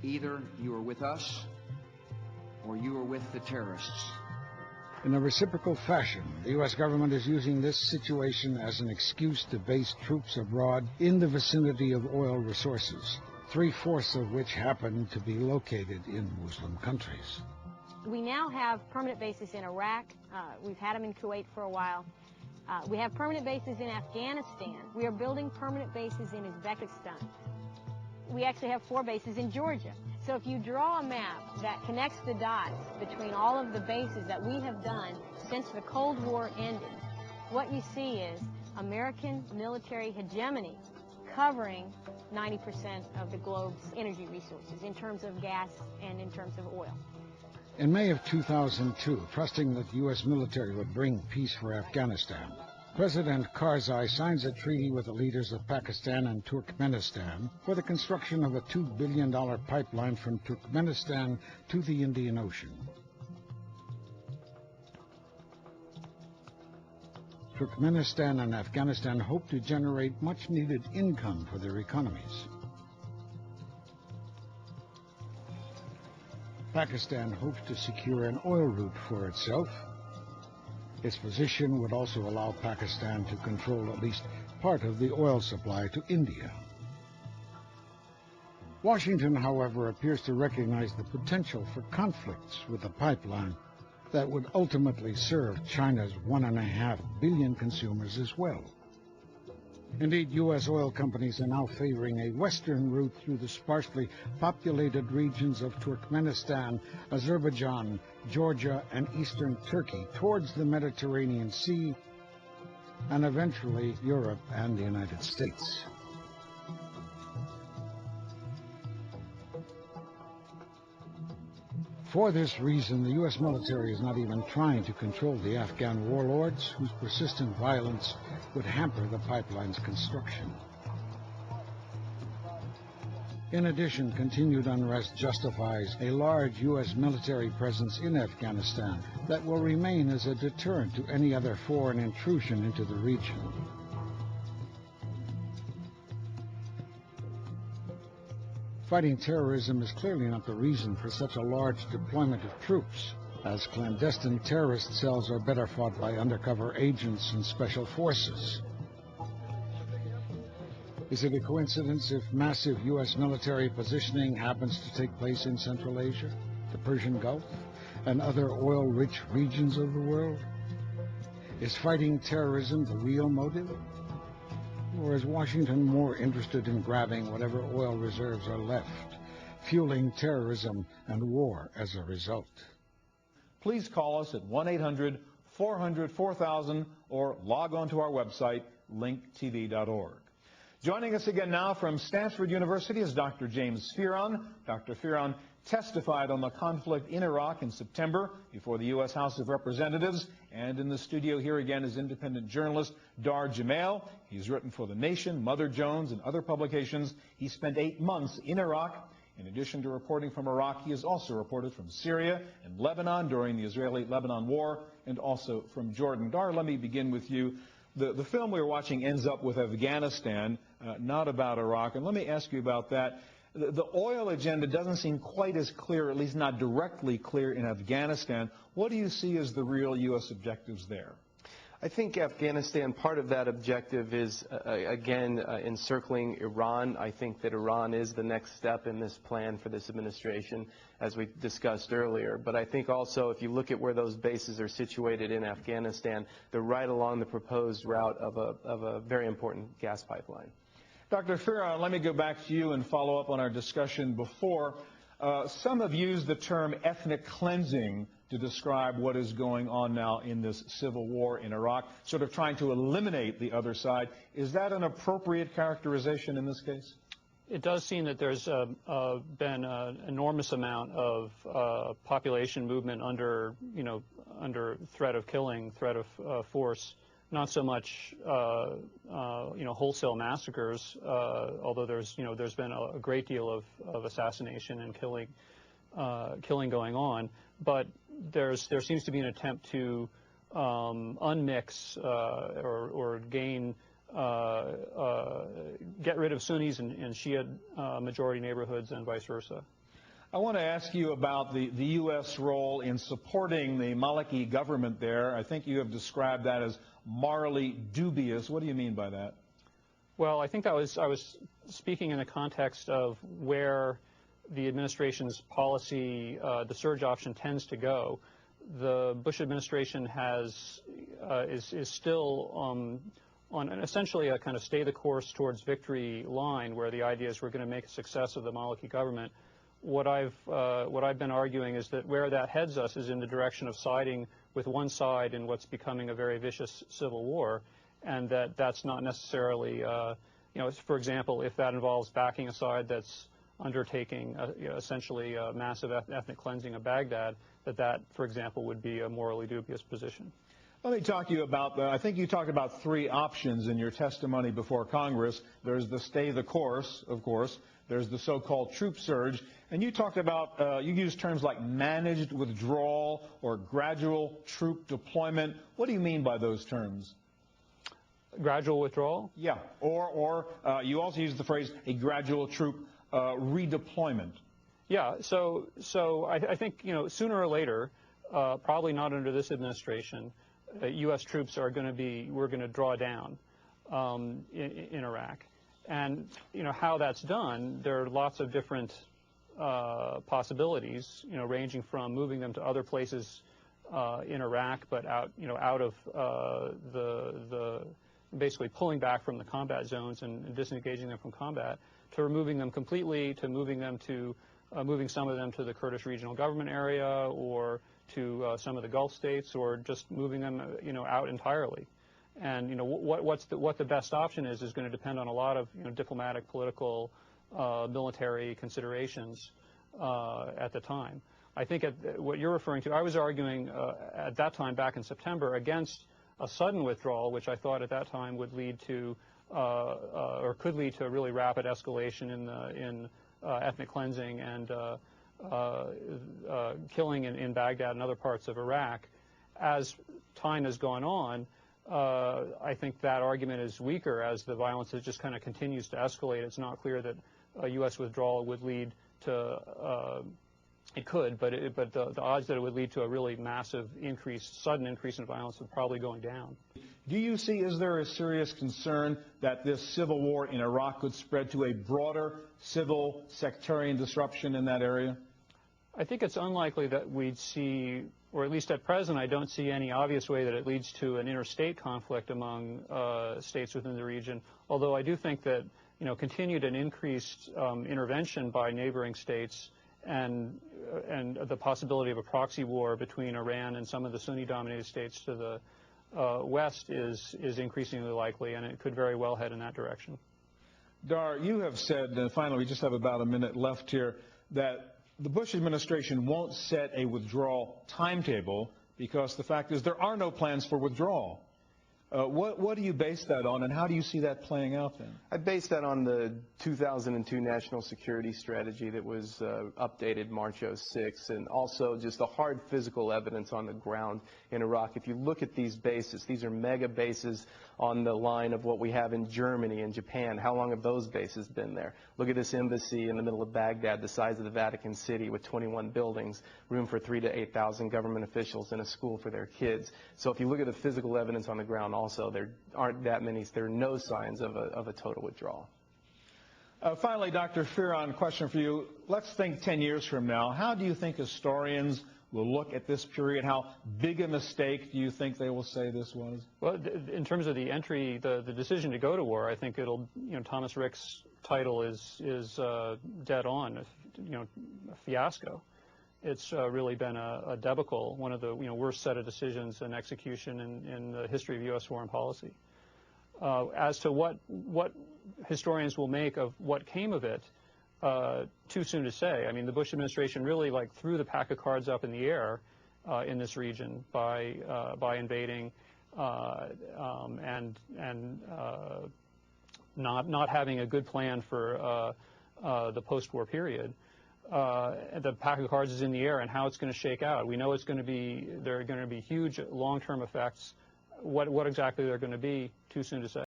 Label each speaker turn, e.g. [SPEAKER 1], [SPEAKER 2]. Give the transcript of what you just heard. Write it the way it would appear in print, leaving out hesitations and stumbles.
[SPEAKER 1] Either you are with us or you are with the terrorists.
[SPEAKER 2] In a reciprocal fashion, the U.S. government is using this situation as an excuse to base troops abroad in the vicinity of oil resources, 3/4 of which happen to be located in Muslim countries.
[SPEAKER 3] We now have permanent bases in Iraq. We've had them in Kuwait for a while. We have permanent bases in Afghanistan. We are building permanent bases in Uzbekistan. We actually have 4 bases in Georgia. So if you draw a map that connects the dots between all of the bases that we have done since the Cold War ended, what you see is American military hegemony covering 90% of the globe's energy resources in terms of gas and in terms of oil.
[SPEAKER 2] In May of 2002, trusting that the U.S. military would bring peace for Afghanistan, President Karzai signs a treaty with the leaders of Pakistan and Turkmenistan for the construction of a $2 billion pipeline from Turkmenistan to the Indian Ocean. Turkmenistan and Afghanistan hope to generate much-needed income for their economies. Pakistan hopes to secure an oil route for itself. Its position would also allow Pakistan to control at least part of the oil supply to India. Washington, however, appears to recognize the potential for conflicts with the pipeline that would ultimately serve China's 1.5 billion consumers as well. Indeed, U.S. oil companies are now favoring a western route through the sparsely populated regions of Turkmenistan, Azerbaijan, Georgia, and eastern Turkey towards the Mediterranean Sea, and eventually Europe and the United States. For this reason, the U.S. military is not even trying to control the Afghan warlords, whose persistent violence would hamper the pipeline's construction. In addition, continued unrest justifies a large U.S. military presence in Afghanistan that will remain as a deterrent to any other foreign intrusion into the region. Fighting terrorism is clearly not the reason for such a large deployment of troops, as clandestine terrorist cells are better fought by undercover agents and special forces. Is it a coincidence if massive U.S. military positioning happens to take place in Central Asia, the Persian Gulf, and other oil-rich regions of the world? Is fighting terrorism the real motive? Or is Washington more interested in grabbing whatever oil reserves are left, fueling terrorism and war as a result?
[SPEAKER 4] Please call us at 1-800-400-4000 or log on to our website, linktv.org. Joining us again now from Stanford University is Dr. James Fearon. Dr. Fearon testified on the conflict in Iraq in September before the U.S. House of Representatives, and in the studio here again is independent journalist Dar Jamail. He's written for The Nation, Mother Jones, and other publications. He spent 8 months in Iraq. In addition to reporting from Iraq, he has also reported from Syria and Lebanon during the Israeli-Lebanon war, and also from Jordan. Dar, let me begin with you. The film we were watching ends up with Afghanistan, not about Iraq, and let me ask you about that. The oil agenda doesn't seem quite as clear, at least not directly clear, in Afghanistan. What do you see as the real U.S. objectives there?
[SPEAKER 5] I think Afghanistan, part of that objective is, again, encircling Iran. I think that Iran is the next step in this plan for this administration, as we discussed earlier. But I think also, if you look at where those bases are situated in Afghanistan, they're right along the proposed route of a very important gas pipeline.
[SPEAKER 4] Dr. Fearon, let me go back to you and follow up on our discussion before. Some have used the term ethnic cleansing to describe what is going on now in this civil war in Iraq, sort of trying to eliminate the other side. Is that an appropriate characterization in this case?
[SPEAKER 6] It does seem that there's been an enormous amount of population movement under threat of killing, threat of force. Not so much, wholesale massacres, although there's been a great deal of assassination and killing going on. But there seems to be an attempt to unmix or gain, get rid of Sunnis and Shia majority neighborhoods and vice versa.
[SPEAKER 4] I want to ask you about the U.S. role in supporting the Maliki government there. I think you have described that as morally dubious. What do you mean by that?
[SPEAKER 6] Well, I think I was speaking in the context of where the administration's policy, the surge option, tends to go. The Bush administration is still on essentially a kind of stay the course towards victory line, where the idea is we're going to make a success of the Maliki government. What I've been arguing is that where that heads us is in the direction of siding with one side in what's becoming a very vicious civil war, and that's not necessarily, for example, if that involves backing a side that's undertaking essentially a massive ethnic cleansing of Baghdad, that, for example, would be a morally dubious position.
[SPEAKER 4] Let me talk to you about, I think you talked about three options in your testimony before Congress. There's the stay the course, of course. There's the so-called troop surge. And you talked about, you used terms like managed withdrawal or gradual troop deployment. What do you mean by those terms?
[SPEAKER 6] Gradual withdrawal?
[SPEAKER 4] Yeah. Or you also used the phrase a gradual troop redeployment.
[SPEAKER 6] Yeah. So I think, sooner or later, probably not under this administration, U.S. troops we're going to draw down in Iraq. And, how that's done, there are lots of different possibilities, ranging from moving them to other places in Iraq, but out of the basically pulling back from the combat zones and disengaging them from combat, to removing them completely, to moving some of them to the Kurdish regional government area or to some of the Gulf states, or just moving them, out entirely. And what the best option is going to depend on a lot of diplomatic, political, military considerations at the time. I think what you're referring to, I was arguing at that time, back in September, against a sudden withdrawal, which I thought at that time would lead to or could lead to a really rapid escalation in ethnic cleansing and killing in Baghdad and other parts of Iraq. As time has gone on, I think that argument is weaker as the violence just kind of continues to escalate. It's not clear that a U.S. withdrawal would lead to, it could, but the odds that it would lead to a really massive sudden increase in violence are probably going down.
[SPEAKER 4] Do you see, is there a serious concern that this civil war in Iraq could spread to a broader civil sectarian disruption in that area?
[SPEAKER 6] I think it's unlikely that we'd see, or at least at present, I don't see any obvious way that it leads to an interstate conflict among states within the region, although I do think that continued and increased intervention by neighboring states and the possibility of a proxy war between Iran and some of the Sunni-dominated states to the west is increasingly likely, and it could very well head in that direction.
[SPEAKER 4] Dar, you have said, and finally we just have about a minute left here, that the Bush administration won't set a withdrawal timetable because the fact is there are no plans for withdrawal. What do you base that on, and how do you see that playing out then?
[SPEAKER 5] I base that on the 2002 National Security Strategy that was updated March 06, and also just the hard physical evidence on the ground in Iraq. If you look at these bases, these are mega bases on the line of what we have in Germany and Japan. How long have those bases been there? Look at this embassy in the middle of Baghdad, the size of the Vatican City, with 21 buildings, room for 3,000 to 8,000 government officials, and a school for their kids. So if you look at the physical evidence on the ground also, there aren't that many, there are no signs of a total withdrawal.
[SPEAKER 4] Finally, Dr. Fearon, question for you. Let's think 10 years from now. How do you think historians will look at this period? How big a mistake do you think they will say this was?
[SPEAKER 6] Well, in terms of the entry, the decision to go to war, I think it'll, Thomas Rick's title is dead on, a fiasco. It's really been a debacle, one of the worst set of decisions and execution in the history of U.S. foreign policy. As to what historians will make of what came of it, too soon to say. I mean, the Bush administration really threw the pack of cards up in the air in this region by invading and not having a good plan for the post-war period. The pack of cards is in the air, and how it's going to shake out. We know there are going to be huge long-term effects. What exactly they're going to be, too soon to say.